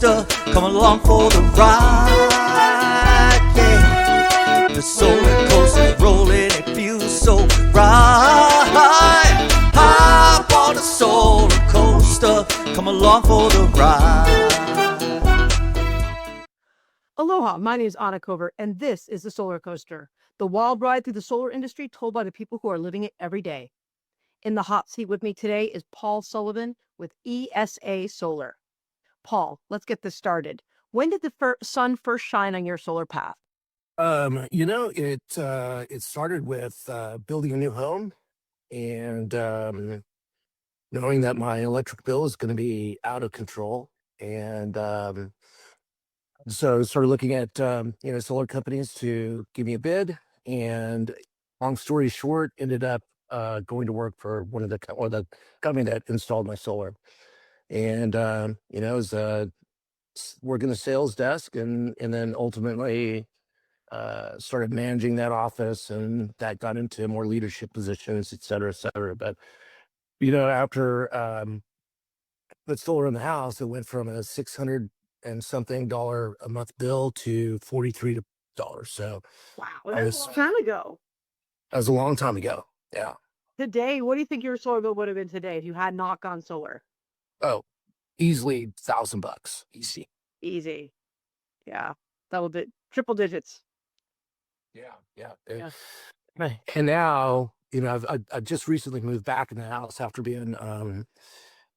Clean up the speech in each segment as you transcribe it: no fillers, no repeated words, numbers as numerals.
coaster. Come along for the ride, yeah. The solar coaster's rolling, it feels so right. Hop on the solar coaster. Come along for the ride. Aloha, my name is Anna Covert, and this is The Solar Coaster, the wild ride through the solar industry told by the people who are living it every day. In the hot seat with me today is Paul Sullivan with ESA Solar. Paul, let's get this started. When did the sun first shine on your solar path? It started with building a new home and knowing that my electric bill is going to be out of control. And so I started looking at solar companies to give me a bid. And long story short, ended up going to work for the company that installed my solar. And I was working the sales desk, and then ultimately started managing that office, and that got into more leadership positions, et cetera, et cetera. But after put solar in the house, it went from a $600 and something a month bill to $43. So Wow, I that's a was long time ago. that was a long time ago. Yeah. Today, what do you think your solar bill would have been today if you had not gone solar? Oh, easily $1,000. Easy. Easy. Yeah, triple digits. Yeah. Yeah. And now, I've just recently moved back in the house after being,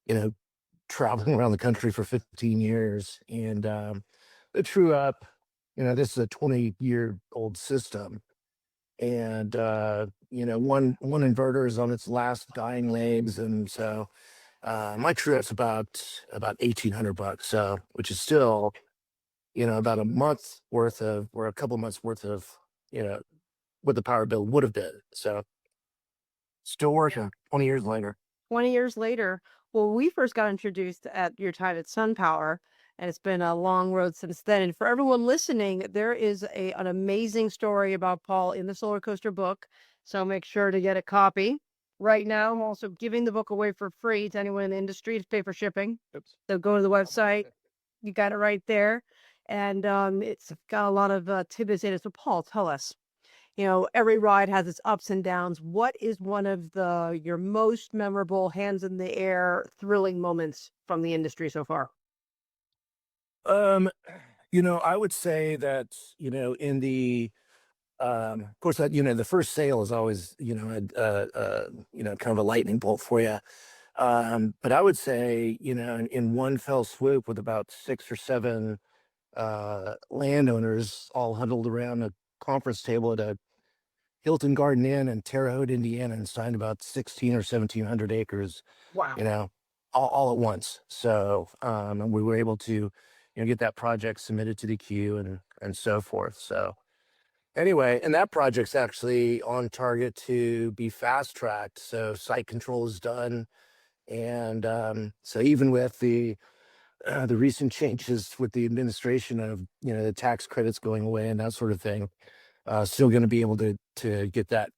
you know, traveling around the country for 15 years. And the true up, this is a 20-year-old system. And, one inverter is on its last dying legs. And so my true up's about $1,800. So, which is still, about a month's worth of, or a couple months worth of, what the power bill would have been. So still working 20 years later. 20 years later. Well, we first got introduced at your time at SunPower, and it's been a long road since then. And for everyone listening, there is an amazing story about Paul in the Solar Coaster book. So make sure to get a copy. Right now, I'm also giving the book away for free to anyone in the industry to pay for shipping. Oops. So go to the website. You got it right there. And it's got a lot of tidbits in it. So Paul, tell us. Every ride has its ups and downs. What is one of your most memorable hands in the air, thrilling moments from the industry so far? I would say that, in the of course that, the first sale is always, kind of a lightning bolt for you. But I would say, in one fell swoop with about 6 or 7 landowners all huddled around a conference table at a Hilton Garden Inn in Terre Haute, Indiana, and signed about 16 or 1700 acres, Wow. all at once. So and we were able to, get that project submitted to the queue and so forth. So anyway, and that project's actually on target to be fast tracked. So site control is done, and so even with the recent changes with the administration of the tax credits going away and that sort of thing, still going to be able to get that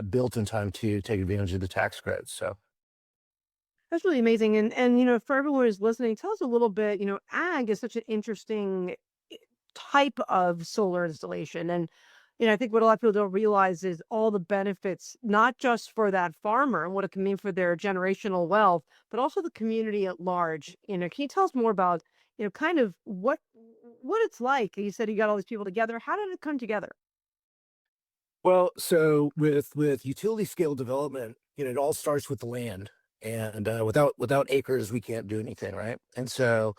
built in time to take advantage of the tax credits. So That's really amazing. And for everyone who's listening, tell us a little bit, ag is such an interesting type of solar installation. And I think what a lot of people don't realize is all the benefits, not just for that farmer and what it can mean for their generational wealth, but also the community at large. Can you tell us more about, kind of what it's like? You said you got all these people together. How did it come together? well, so with utility scale development, it all starts with the land, and without acres, we can't do anything, right? And so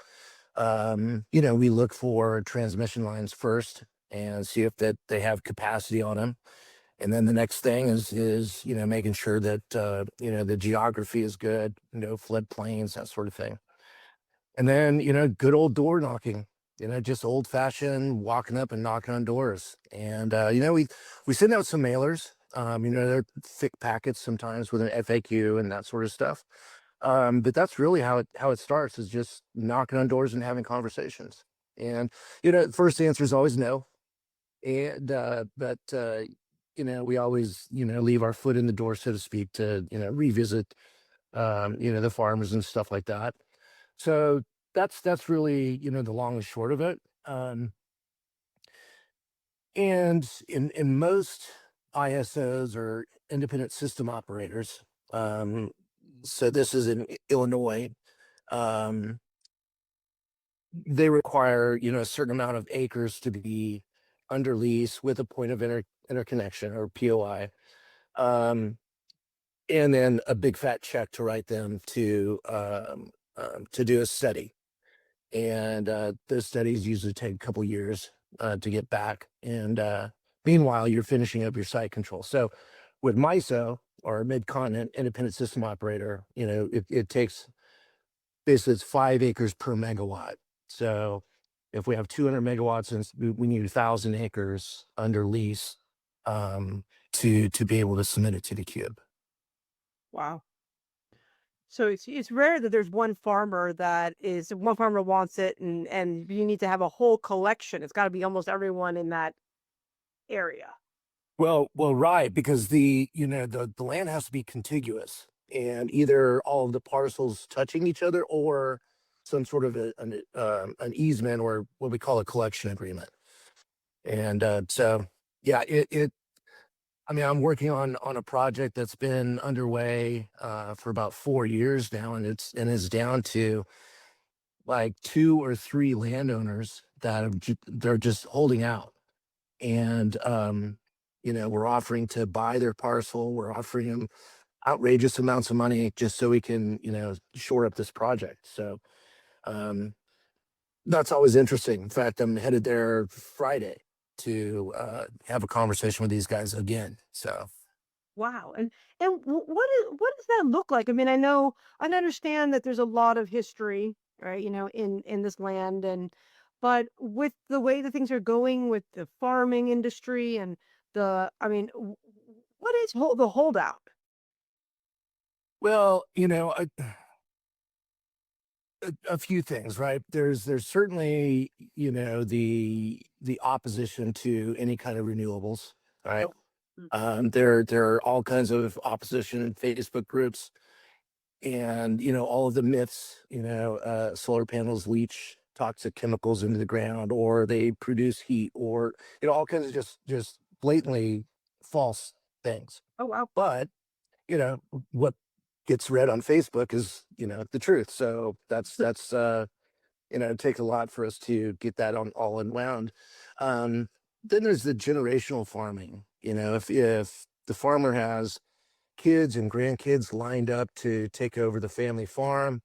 we look for transmission lines first and see if that they have capacity on them. And then the next thing is making sure that the geography is good, no floodplains, that sort of thing. And then good old door knocking, just old fashioned walking up and knocking on doors. And we send out some mailers. They're thick packets sometimes with an FAQ and that sort of stuff. But that's really how it starts, is just knocking on doors and having conversations. And the first answer is always no. And but we always leave our foot in the door, so to speak, to revisit the farmers and stuff like that. So that's really, the long and short of it. And in most ISOs or independent system operators, um, so this is in Illinois, um, they require, a certain amount of acres to be under lease with a point of interconnection or POI. Um, and then a big fat check to write them to do a study. And those studies usually take a couple years to get back. And meanwhile, you're finishing up your site control. So with MISO or mid-continent independent system operator, it takes basically it's 5 acres per megawatt. So if we have 200 megawatts and we need 1,000 acres under lease to be able to submit it to the cube. Wow. So it's rare that there's one farmer wants it, and you need to have a whole collection. It's got to be almost everyone in that area. Well, right, because the land has to be contiguous, and either all of the parcels touching each other or some sort of an easement or what we call a collection agreement. And so, yeah, I mean, I'm working on a project that's been underway for about 4 years now, and it's down to like 2 or 3 landowners that they're just holding out. And we're offering to buy their parcel. We're offering them outrageous amounts of money just so we can, shore up this project. So um, that's always interesting. In fact, I'm headed there Friday to have a conversation with these guys again. So Wow. And what does that look like? I mean, I understand that there's a lot of history, right, in this land, but with the way that things are going with the farming industry and I mean, what is the holdout? well, a few things, right? There's certainly, the opposition to any kind of renewables, right? Oh, mm. There are all kinds of opposition in Facebook groups, and all of the myths. Solar panels leach toxic chemicals into the ground, or they produce heat, or all kinds of just blatantly false things. Oh, wow. But what gets read on Facebook is the truth. So it takes a lot for us to get that on all unwound. Then there's the generational farming. If the farmer has kids and grandkids lined up to take over the family farm,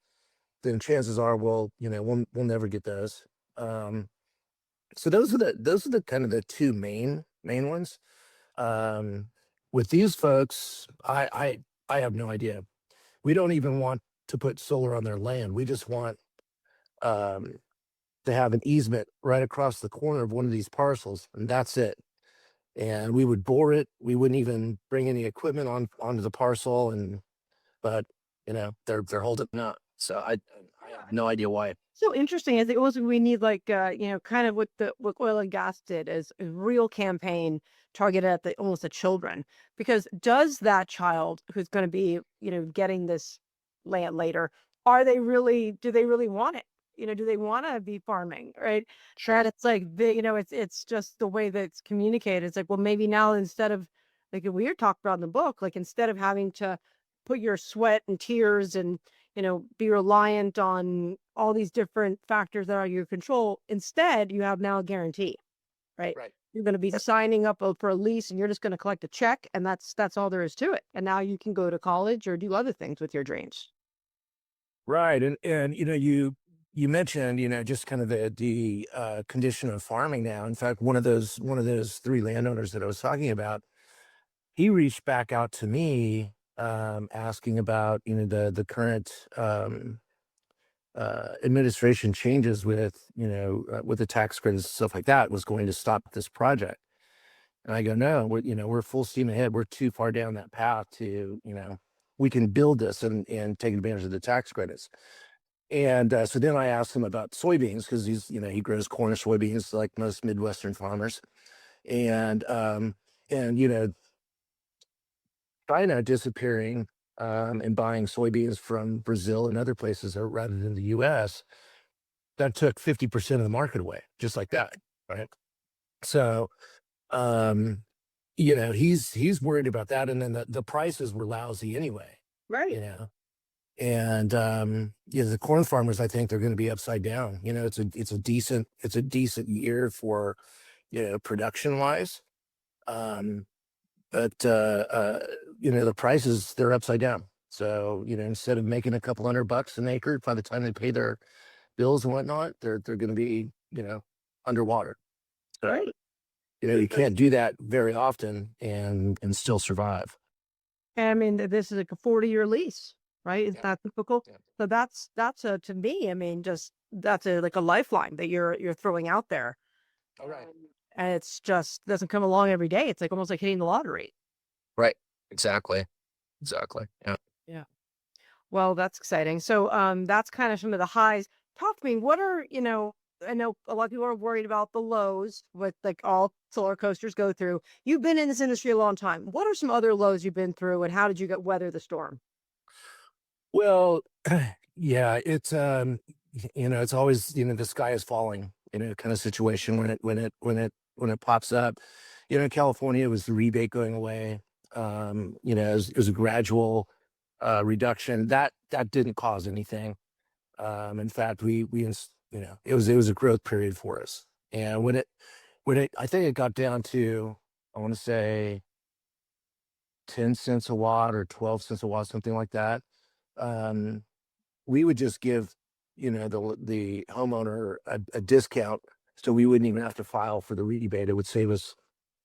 then chances are we'll never get those. So those are the kind of the two main ones. Um, with these folks, I have no idea. We don't even want to put solar on their land. We just want um, to have an easement right across the corner of one of these parcels, and that's it. And we would bore it. We wouldn't even bring any equipment onto the parcel, but they're holding up. So I have no idea why. So interesting is it also we need like kind of what oil and gas did as a real campaign targeted at the almost the children, because does that child who's going to be getting this land later, do they really want it? Do they want to be farming, right? Sure. That it's like it's just the way that it's communicated. It's like, well, maybe now instead of like we were talked about in the book, like instead of having to put your sweat and tears and be reliant on all these different factors that are your control. Instead, you have now a guarantee, right? Right. You're going to be signing up for a lease, and you're just going to collect a check, and that's all there is to it. And now you can go to college or do other things with your dreams. Right. And you mentioned, just kind of the condition of farming now. In fact, one of those 3 landowners that I was talking about, he reached back out to me asking about, the current administration changes with the tax credits and stuff like that was going to stop this project. And I go, no, we're full steam ahead. We're too far down that path to, we can build this and take advantage of the tax credits. And so then I asked him about soybeans because he grows corn and soybeans like most Midwestern farmers. And China disappearing and buying soybeans from Brazil and other places rather than the U.S. that took 50% of the market away, just like that, right? So, he's worried about that, and then the prices were lousy anyway, Right. and the corn farmers, I think they're going to be upside down. It's a decent year for production wise, but the prices, they're upside down. So instead of making a couple $100 an acre, by the time they pay their bills and whatnot, they're going to be underwater. So Right. you can't do that very often and still survive. And I mean, this is like a 40-year lease, right? It's Yeah. not typical. Yeah. So that's a, to me, I mean, just that's a like a lifeline that you're throwing out there. All right. And it's just doesn't come along every day. It's like almost like hitting the lottery. Right. Exactly. Yeah. Yeah. Well, that's exciting. So that's kind of some of the highs. Talk to me, what are, I know a lot of people are worried about the lows, what like all solar coasters go through. You've been in this industry a long time. What are some other lows you've been through, and how did you weather the storm? Well, yeah, it's always, the sky is falling, kind of situation when it pops up. In California, it was the rebate going away. It was a gradual reduction. That didn't cause anything. In fact, it was a growth period for us. And I think it got down to, I want to say 10 cents a watt or 12 cents a watt, something like that. We would just give, the homeowner a discount, so we wouldn't even have to file for the rebate. It would save us,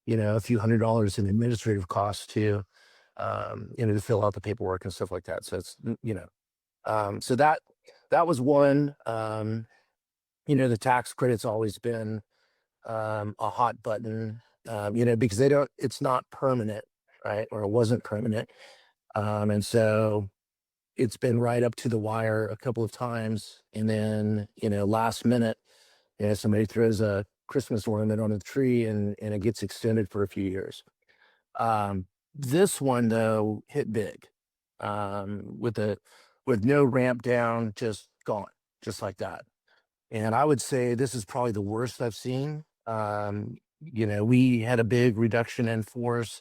a few $100s in administrative costs to fill out the paperwork and stuff like that. So it's, so that was one. The tax credit's always been a hot button, because it's not permanent, right? Or it wasn't permanent. And so it's been right up to the wire a couple of times. And then, last minute, somebody throws a Christmas ornament on a tree and it gets extended for a few years. This one though hit big, with no ramp down, just gone, just like that. And I would say this is probably the worst I've seen. We had a big reduction in force.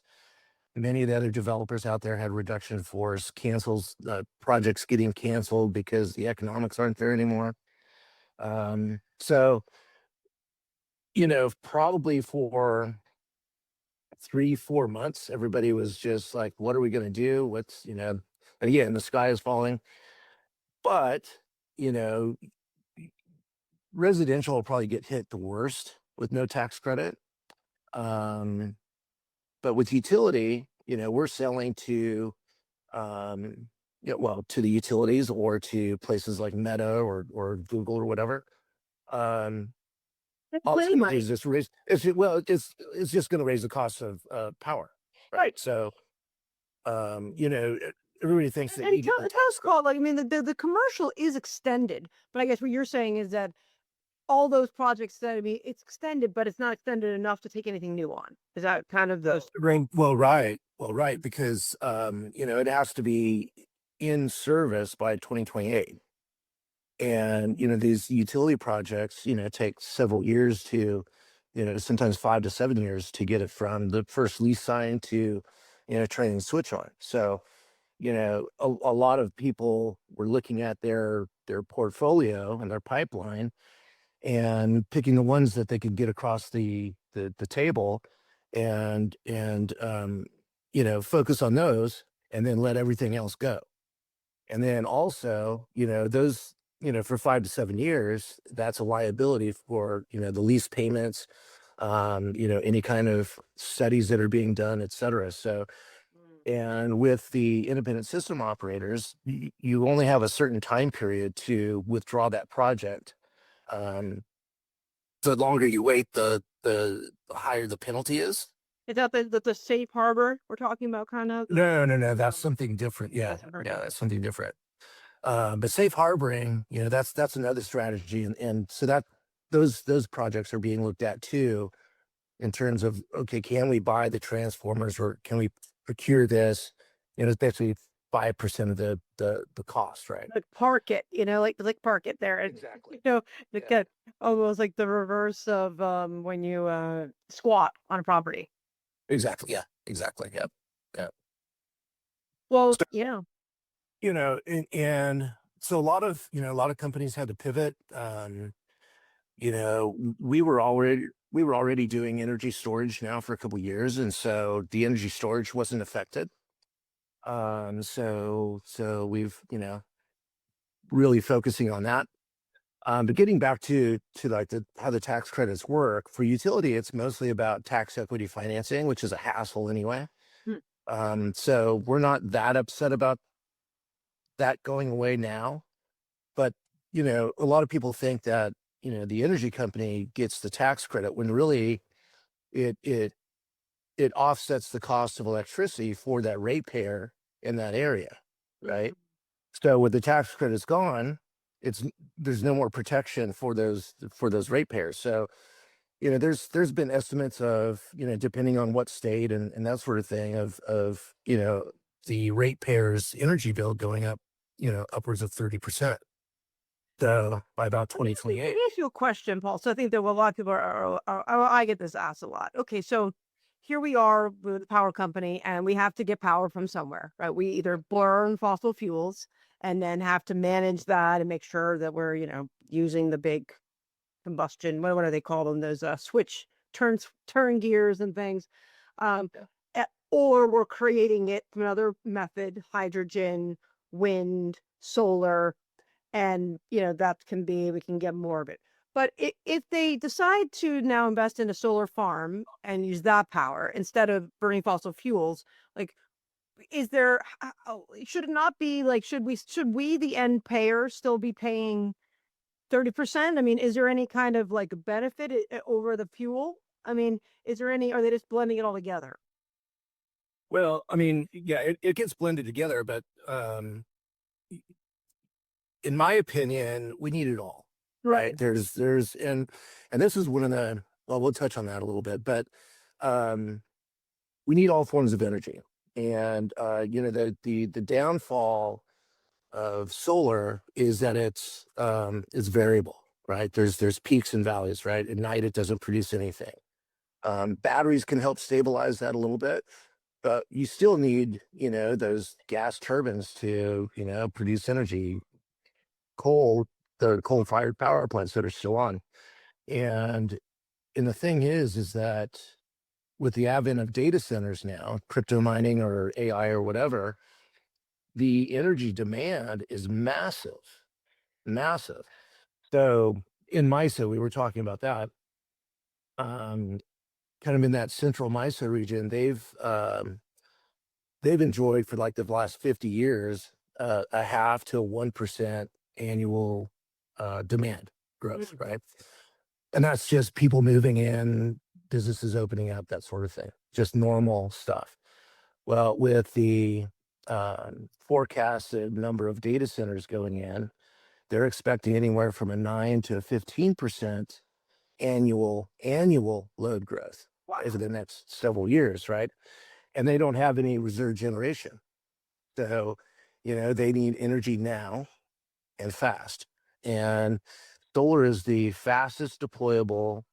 Many of the other developers out there had reduction in force, cancels, projects getting canceled because the economics aren't there anymore. So, probably for 3-4 months, everybody was just like, what are we going to do? And again, the sky is falling. But, residential will probably get hit the worst with no tax credit. But with utility, we're selling to, to the utilities or to places like Meta or Google or whatever. All it's gonna do is just raise. It's just going to raise the cost of power, right? So, everybody thinks that. And tell us, Paul, like, I mean, the commercial is extended, but I guess what you're saying is that all those projects that, I mean, it's extended, but it's not extended enough to take anything new on. Is that kind of the Right, because it has to be in service by 2028. And these utility projects, take seveul years to, sometimes 5 to 7 years to get it from the first lease sign to, turning the switch on. So, a lot of people were looking at their portfolio and their pipeline and picking the ones that they could get across the table and focus on those and then let everything else go. And then also, those, for 5 to 7 years, that's a liability for, the lease payments, any kind of studies that are being done, et cetera. So, and with the independent system operators, you only have a certain time period to withdraw that project. The longer you wait, the higher the penalty is. is that the safe harbor we're talking about, kind of? No, that's something different. Yeah, that's something different. But safe harboring, that's another strategy, and so that those projects are being looked at too, in terms of, okay, can we buy the transformers or can we procure this? It's basically 5% of the cost, right? Like park it, like park it there. And, Exactly. like Yeah. almost like the reverse of when you squat on a property. Exactly. Yeah. Exactly. Yep. Yeah. Well, So, yeah. and so a lot of companies had to pivot. We were already doing energy storage now for a couple years, and so the energy storage wasn't affected. So we've really focusing on that. But getting back to like how the tax credits work for utility, it's mostly about tax equity financing, which is a hassle anyway. So we're not that upset about that going away now. But a lot of people think that the energy company gets the tax credit when really it it it offsets the cost of electricity for that ratepayer in that area, right? So with the tax credits gone, it's there's no more protection for those ratepayers. So there's been estimates of depending on what state and that sort of thing of the ratepayers' energy bill going up upwards of 30%. So by about Let me 2028. ask you a question, Paul. So I think that a lot of people I get this asked a lot. Okay, so here we are with a power company and we have to get power from somewhere, right? We either burn fossil fuels and then have to manage that and make sure that we're, using the big combustion, what do they call them? Those turn gears and things. Um, or we're creating it from another method, hydrogen, wind, solar, and we can get more of it. But if they decide to now invest in a solar farm and use that power instead of burning fossil fuels, like is there should it not be like should we the end payer still be paying 30%? I mean, is there any kind of like benefit over the fuel? I mean, are they just blending it all together? Well, I mean, yeah, it gets blended together, but in my opinion, we need it all. Right. And this is one of the, well, we'll touch on that a little bit, but we need all forms of energy. And the downfall of solar is that it's variable, right? There's peaks and valleys, right? At night it doesn't produce anything. Batteries can help stabilize that a little bit, but you still need, those gas turbines to, produce energy. The coal-fired power plants that are still on. And the thing is that with the advent of data centers now, crypto mining or AI or whatever, the energy demand is massive, massive. So in MISO, we were talking about that. Kind of in that central MISO region, they've enjoyed for like the last 50 years a 0.5 to 1% annual demand growth, right? And that's just people moving in, businesses opening up, that sort of thing, just normal stuff. Well, with the forecasted number of data centers going in, they're expecting anywhere from a 9 to 15% annual load growth over the next several years, right? And they don't have any reserve generation. So, they need energy now and fast. And solar is the fastest deployable,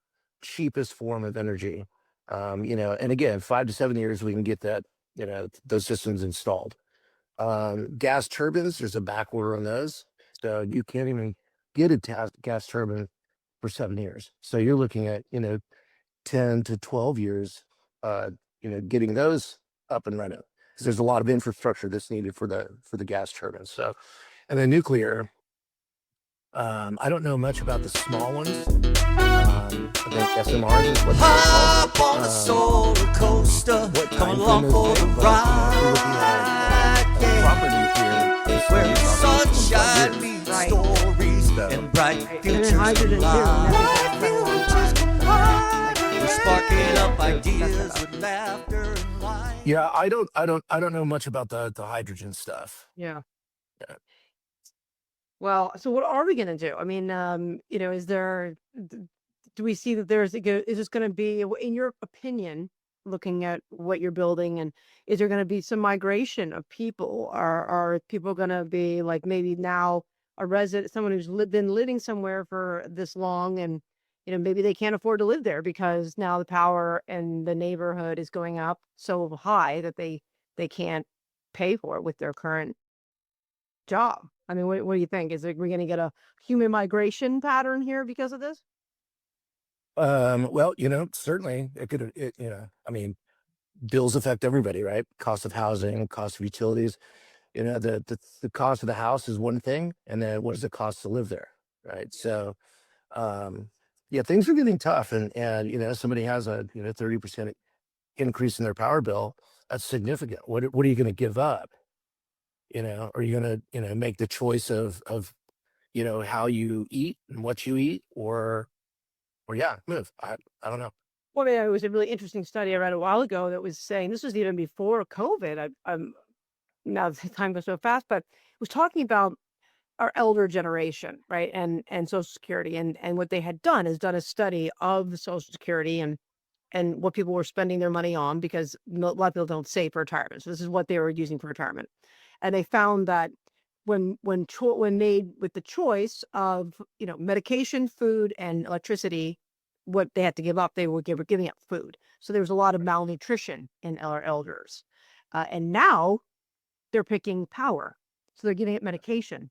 cheapest form of energy. And again, 5 to 7 years, we can get those systems installed. Gas turbines, there's a back order on those. So you can't even get a gas turbine for 7 years. So you're looking at, 10 to 12 years, getting those up and running. Because there's a lot of infrastructure that's needed for the gas turbines. So, and then nuclear, I don't know much about the small ones. I think SMRs is what they're called. Hop on the solar coaster, What come time along frame for those the take, but if we're looking ride. at Yeah. proper nuclear, Where you're talking 25 sunshine years. meets Right. stories So, and bright And futures then hydrogen too. collide. And that's been a long time. We're sparking up That's ideas about. with laughter and light. yeah, I don't know much about the hydrogen stuff. Yeah. Yeah. Well, so what are we going to do? I mean, is there, do we see that is this going to be, in your opinion, looking at what you're building, and is there going to be some migration of people? Are people going to be like maybe now a resident, someone who's been living somewhere for this long, and maybe they can't afford to live there because now the power in the neighborhood is going up so high that they can't pay for it with their current job. I mean, what do you think? Is it we're going to get a human migration pattern here because of this? Well, certainly it could, I mean, bills affect everybody, right? Cost of housing, cost of utilities. The cost of the house is one thing, and then what does it cost to live there, right? So, yeah, things are getting tough, and somebody has a 30% increase in their power bill. That's significant. What are you going to give up? Are you going to make the choice of how you eat and what you eat, or yeah, move. I don't know. Well, I mean, it was a really interesting study I read a while ago that was saying this was even before COVID. I'm now the time goes so fast, but it was talking about our elder generation, right? And Social Security, and what they had done is done a study of the Social Security and what people were spending their money on, because a lot of people don't save for retirement. So this is what they were using for retirement. And they found that when made with the choice of medication, food, and electricity, what they had to give up, they were giving up food. So there was a lot of malnutrition in our elders, and now they're picking power, so they're giving it medication.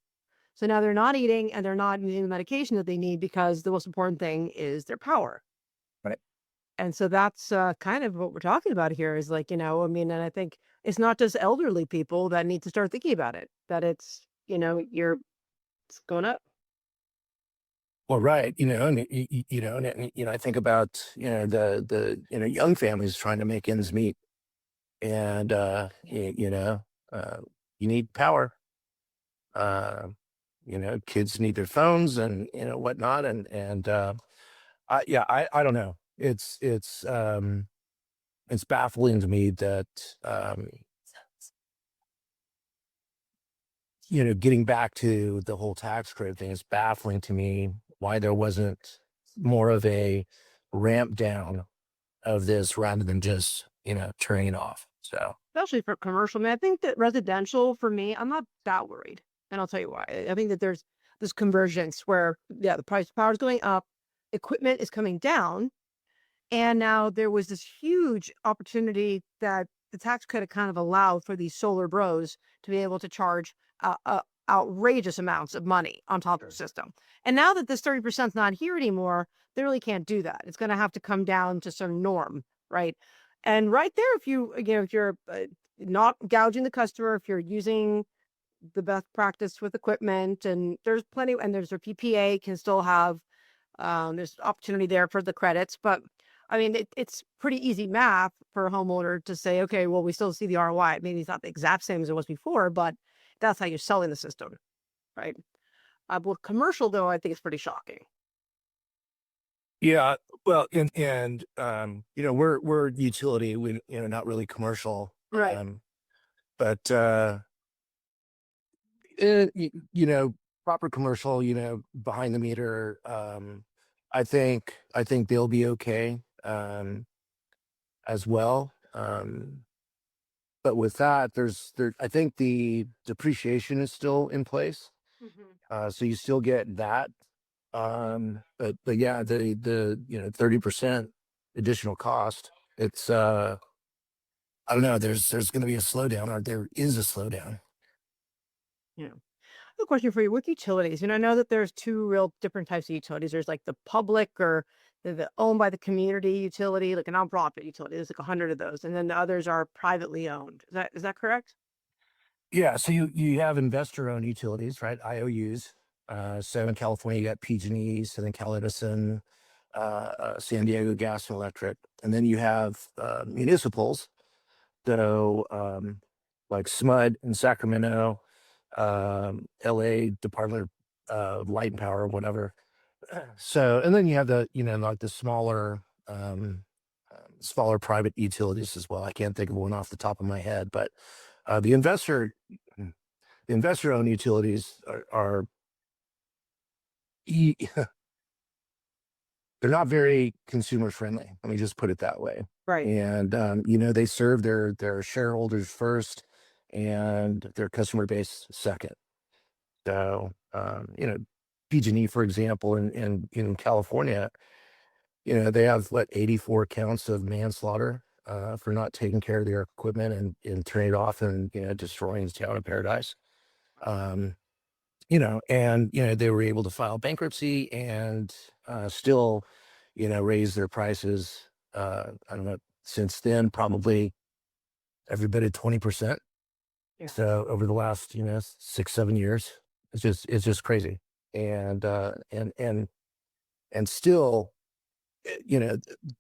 So now they're not eating and they're not using the medication that they need because the most important thing is their power. Right. And so that's kind of what we're talking about here is like, I mean, and I think it's not just elderly people that need to start thinking about it, that it's, it's going up. Well, right. I think about, the young families trying to make ends meet, and, you need power. Kids need their phones and, whatnot. I don't know. It's baffling to me that, getting back to the whole tax credit thing, is baffling to me why there wasn't more of a ramp down of this rather than just, turning it off. So, Especially for commercial. I mean, I think that residential for me, I'm not that worried. And I'll tell you why. I think that there's this convergence where, yeah, the price of power is going up, equipment is coming down. And now there was this huge opportunity that the tax credit kind of allowed for these solar bros to be able to charge outrageous amounts of money on top of the system. And now that this 30% is not here anymore, they really can't do that. It's going to have to come down to some norm, right? And right there, if if you're not gouging the customer, if you're using the best practice with equipment, and there's plenty, and there's a PPA can still have, there's opportunity there for the credits. But I mean, it's pretty easy math for a homeowner to say, okay, well, we still see the ROI. Maybe it's not the exact same as it was before, but that's how you're selling the system, right? With commercial, though, I think it's pretty shocking. yeah, well, and we're utility, we, not really commercial. Right. But proper commercial, behind the meter, I think they'll be okay, as well. But with that, I think the depreciation is still in place. So you still get that. But yeah, the 30% additional cost, it's, I don't know, there's going to be a slowdown, or there is a slowdown. Yeah. I have a question for you with utilities. I know that there's two real different types of utilities. There's like the public, or the owned by the community utility, like a nonprofit utility. There's like 100 of those. And then the others are privately owned. Is that correct? Yeah, so you have investor-owned utilities, right? IOUs. So in California, you got PG&E, Southern Cal Edison, San Diego Gas and Electric, and then you have municipals. So like SMUD in Sacramento, LA Department of Light and Power, whatever. So, and then you have the like the smaller private utilities as well. I can't think of one off the top of my head, but the investor-owned utilities are they're not very consumer friendly. Let me just put it that way. Right. And they serve their shareholders first and their customer base second. So PG&E, for example, in California, they have 84 counts of manslaughter for not taking care of their equipment and turning it off and destroying the town of Paradise. Um, they were able to file bankruptcy and still, raise their prices. I don't know, since then, probably every bit of 20%. Yeah. So over the last, 6, 7 years, it's just crazy. And still,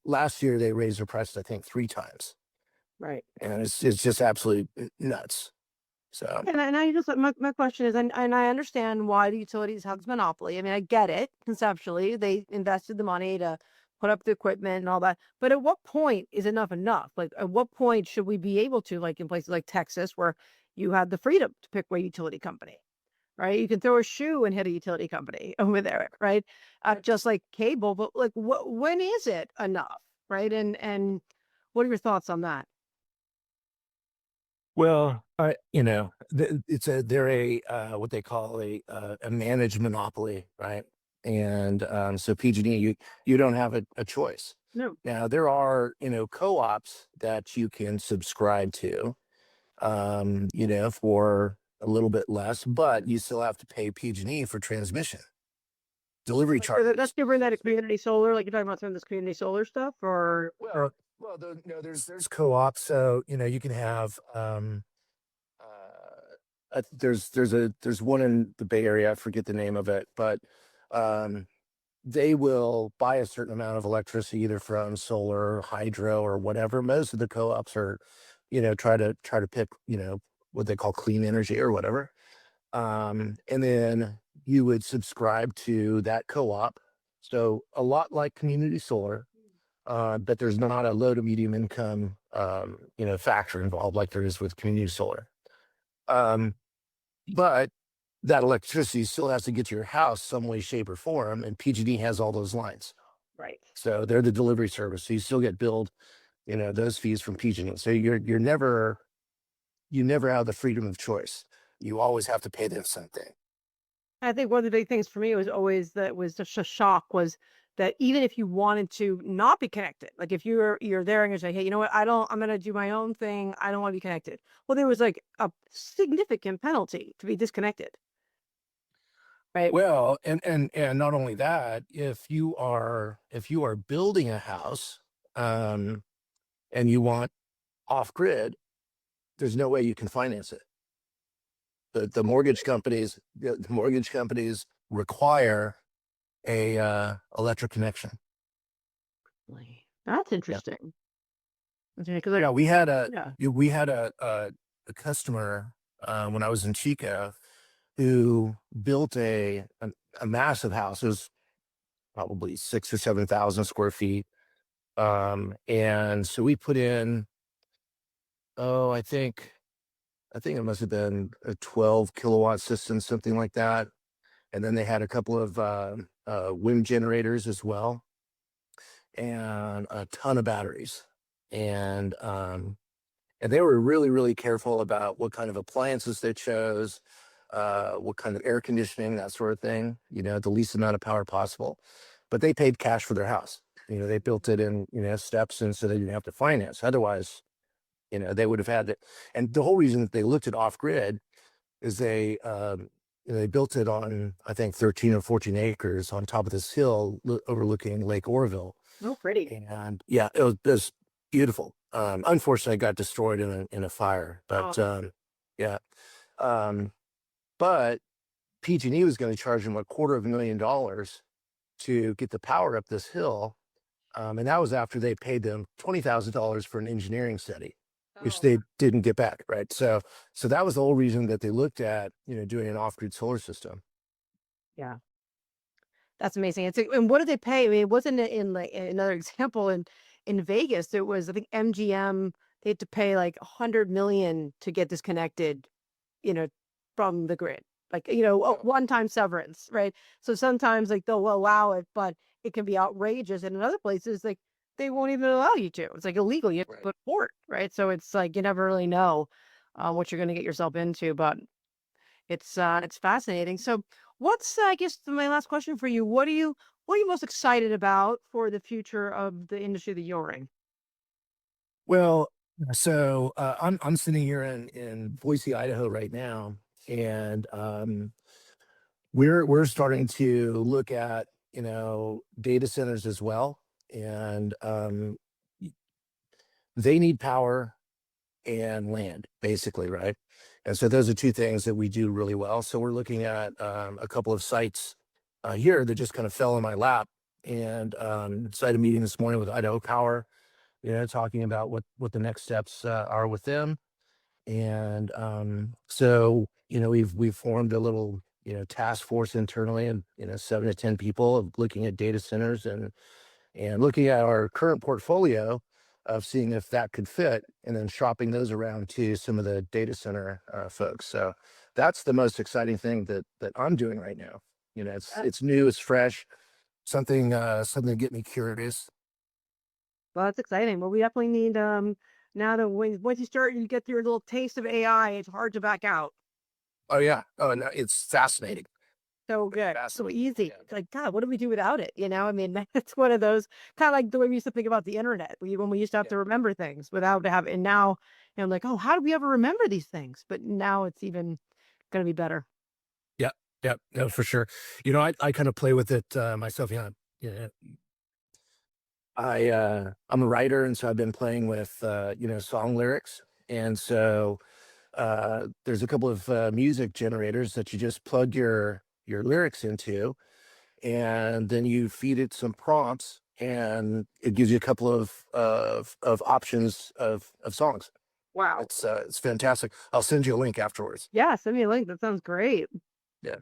last year they raised their prices, I think 3 times. Right. And it's just absolutely nuts. So And I just my question is, and I understand why the utilities have this monopoly. I mean, I get it conceptually. They invested the money to put up the equipment and all that. But at what point is enough enough? Like, at what point should we be able to, like in places like Texas, where you had the freedom to pick what utility company, right? You can throw a shoe and hit a utility company over there, right? Just like cable. But like, when is it enough, right? And what are your thoughts on that? well, they're a what they call a managed monopoly, right? And so PG&E, you don't have a choice. No. Now there are co-ops that you can subscribe to, for a little bit less, but you still have to pay PG&E for transmission delivery Like, so that's charges. different than a community solar, like you're talking about some of this community solar stuff, or No, there's co-ops, so you can have there's one in the Bay Area. I forget the name of it, but um, they will buy a certain amount of electricity either from solar, hydro, or whatever. Most of the co-ops are, try to pick, what they call clean energy or whatever. And then you would subscribe to that co-op. So a lot like community solar, but there's not a low to medium income, factor involved like there is with community solar. Um, but that electricity still has to get to your house some way, shape, or form, and PG&E has all those lines. right. So they're the delivery service. So you still get billed, those fees from PG&E. So you never have the freedom of choice. You always have to pay them something. I think one of the big things for me was always that was just a shock was that even if you wanted to not be connected, like if you're there and you're saying, hey, you know what, I'm gonna do my own thing. I don't want to be connected. Well, there was like a significant penalty to be disconnected. Right. Well, and not only that, if you are building a house, and you want off grid, there's no way you can finance it. The mortgage companies require a electric connection. That's Yeah. interesting. Because Yeah, yeah. we had a customer when I was in Chico who built a massive house. It was probably 6 or 7 thousand square feet. And so we put in, oh, I think it must have been a 12 kilowatt system, something like that. And then they had a couple of wind generators as well, and a ton of batteries. And they were really, really careful about what kind of appliances they chose, what kind of air conditioning, that sort of thing, the least amount of power possible. But they paid cash for their house. They built it in, steps, and so they didn't have to finance. Otherwise, they would have had it. And the whole reason that they looked at off grid is they built it on, I think, 13 or 14 acres on top of this hill overlooking Lake Oroville. Oh, pretty. And yeah, it was beautiful. Unfortunately, it got destroyed in a fire, but Oh, yeah. Um, but PG&E was going to charge them $250,000 to get the power up this hill, and that was after they paid them $20,000 for an engineering study, which oh, they didn't get back. Right, so that was the whole reason that they looked at doing an off-grid solar system. yeah. That's amazing. And what did they pay? I mean, it wasn't in like another example in Vegas. It was, I think, MGM. They had to pay like 100 million to get disconnected, you know, from the grid. Like, a one-time severance, right? So sometimes like they'll allow it, but it can be outrageous. And in other places, like they won't even allow you to. It's like illegal. You have to Right. put port, right? So it's like you never really know what you're going to get yourself into. But it's fascinating. So what's I guess my last question for you? What are you most excited about for the future of the industry that you're in? Well, so I'm sitting here in Boise, Idaho right now, and we're starting to look at data centers as well, and y- they need power and land, basically, right? And so those are two things that we do really well. So we're looking at a couple of sites here that just kind of fell in my lap, and decided a meeting this morning with Idaho Power, talking about what the next steps are with them. And so we've formed a little task force internally, and 7 to 10 people of looking at data centers and looking at our current portfolio of seeing if that could fit, and then shopping those around to some of the data center folks. So that's the most exciting thing that I'm doing right now. It's new, it's fresh, something to get me curious. Well, that's exciting. Well, we definitely need now that once you start, you get your little taste of AI. It's hard to back out. Oh yeah. Oh no, it's fascinating. So good, so Fascinating. easy. Yeah. It's like, God, what do we do without it? I mean, it's one of those kind of like the way we used to think about the internet. When we used to have Yeah. to remember things without to have, and now, like, oh, how do we ever remember these things? But now it's even going to be better. Yeah. Yeah. No, for sure. I kind of play with it myself. Yeah. I'm a writer, and so I've been playing with song lyrics, and so there's a couple of music generators that you just plug your lyrics into, and then you feed it some prompts, and it gives you a couple of options of songs. Wow. It's fantastic. I'll send you a link afterwards. Yeah, send me a link. That sounds great. Yeah.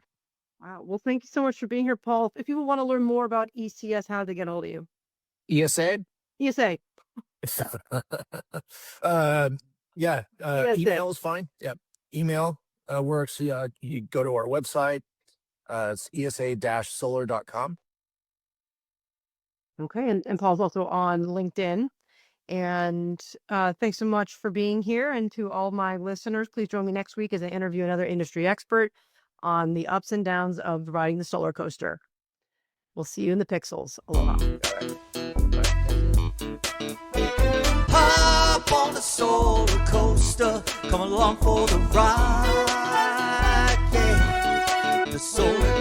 Wow. Well, thank you so much for being here, Paul. If people want to learn more about ECS, how do they get a hold of you? ESA. ESA. Yeah. That's it. Email is fine. Yeah. Email works. Yeah. You go to our website. It's esa-solar.com. Okay. And Paul's also on LinkedIn. And thanks so much for being here. And to all my listeners, please join me next week as I interview another industry expert on the ups and downs of riding the solar coaster. We'll see you in the pixels. Aloha. Hop on the solar coaster, come along for the ride. Yeah, the solar